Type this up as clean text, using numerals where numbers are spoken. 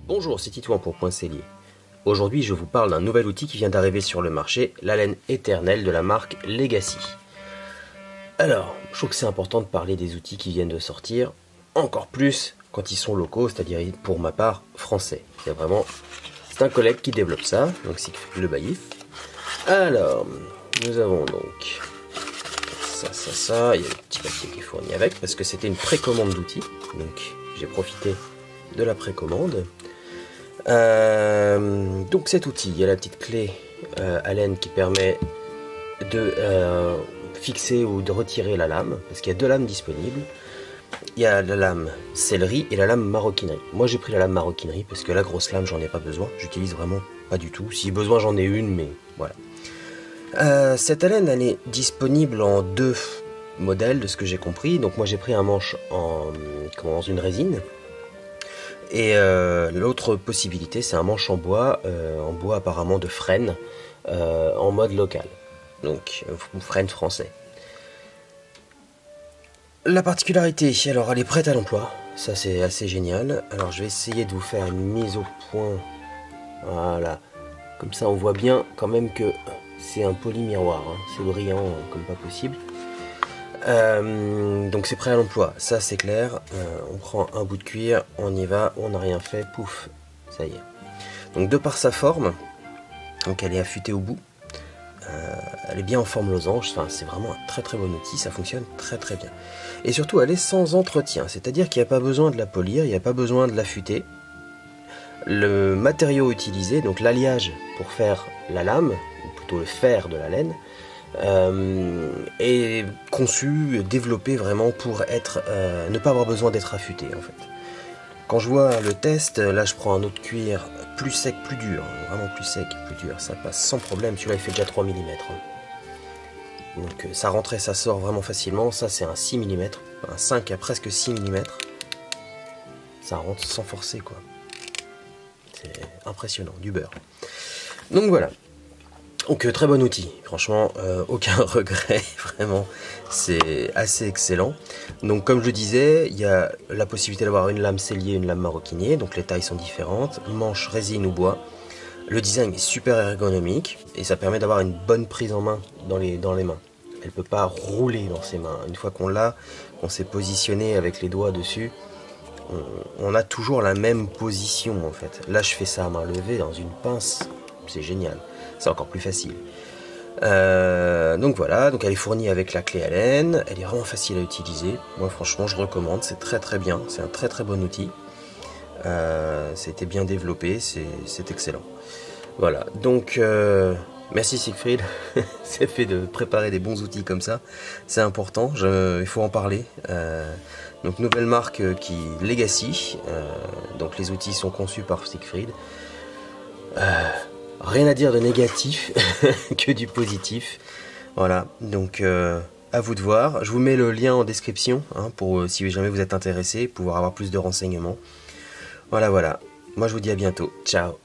Bonjour, c'est Titouan pour Point Cellier. Aujourd'hui, je vous parle d'un nouvel outil qui vient d'arriver sur le marché, la laine éternelle de la marque Legacy. Alors, je trouve que c'est important de parler des outils qui viennent de sortir, encore plus quand ils sont locaux, c'est-à-dire pour ma part français. C'est un collègue qui développe ça, donc c'est le Baïf. Alors, nous avons donc ça, il y a le petit papier qui est fourni avec, parce que c'était une précommande d'outils, donc j'ai profité de la précommande. Donc cet outil, il y a la petite clé à laine qui permet de fixer ou de retirer la lame, parce qu'il y a deux lames disponibles. Il y a la lame sellerie et la lame maroquinerie. Moi j'ai pris la lame maroquinerie parce que la grosse lame j'en ai pas besoin, j'utilise vraiment pas du tout. Si besoin j'en ai une, mais voilà. Cette laine elle est disponible en deux modèles de ce que j'ai compris. Donc moi j'ai pris un manche en une résine. Et l'autre possibilité, c'est un manche en bois apparemment de frêne, en mode local, donc frêne français. La particularité, alors elle est prête à l'emploi, ça c'est assez génial. Alors je vais essayer de vous faire une mise au point, voilà, comme ça on voit bien quand même que c'est un polymiroir, hein. C'est brillant comme pas possible. Donc c'est prêt à l'emploi, ça c'est clair. On prend un bout de cuir, on y va, on n'a rien fait, pouf, ça y est. Donc de par sa forme, donc elle est affûtée au bout, elle est bien en forme losange, enfin, c'est vraiment un très très bon outil, ça fonctionne très très bien. Et surtout elle est sans entretien, c'est-à-dire qu'il n'y a pas besoin de la polir, il n'y a pas besoin de l'affûter. Le matériau utilisé, donc l'alliage pour faire la lame, ou plutôt le fer de la laine, est conçu, développé vraiment pour être, ne pas avoir besoin d'être affûté en fait. Quand je vois le test, là je prends un autre cuir plus sec, plus dur, vraiment plus sec, plus dur, ça passe sans problème. Celui-là il fait déjà 3 mm. Donc ça rentre et ça sort vraiment facilement. Ça c'est un 6 mm, un 5 à presque 6 mm. Ça rentre sans forcer quoi. C'est impressionnant, du beurre. Donc voilà. Donc très bon outil, franchement aucun regret, vraiment c'est assez excellent. Donc comme je le disais, il y a la possibilité d'avoir une lame sellier et une lame maroquinier, donc les tailles sont différentes, manche résine ou bois. Le design est super ergonomique et ça permet d'avoir une bonne prise en main dans les mains. Elle ne peut pas rouler dans ses mains, une fois qu'on l'a, qu'on s'est positionné avec les doigts dessus, on a toujours la même position en fait. Là je fais ça à main levée dans une pince, c'est génial. C'est encore plus facile. Donc voilà, donc elle est fournie avec la clé à laine, elle est vraiment facile à utiliser. Moi franchement je recommande, c'est très très bien, c'est un très très bon outil. C'était bien développé, c'est excellent. Voilà, donc merci Siegfried, c'est fait de préparer des bons outils comme ça, c'est important, il faut en parler. Donc nouvelle marque Legacy, donc les outils sont conçus par Siegfried. Rien à dire de négatif, que du positif. Voilà, donc à vous de voir. Je vous mets le lien en description, hein, pour si jamais vous êtes intéressé, pouvoir avoir plus de renseignements. Voilà. Moi je vous dis à bientôt. Ciao.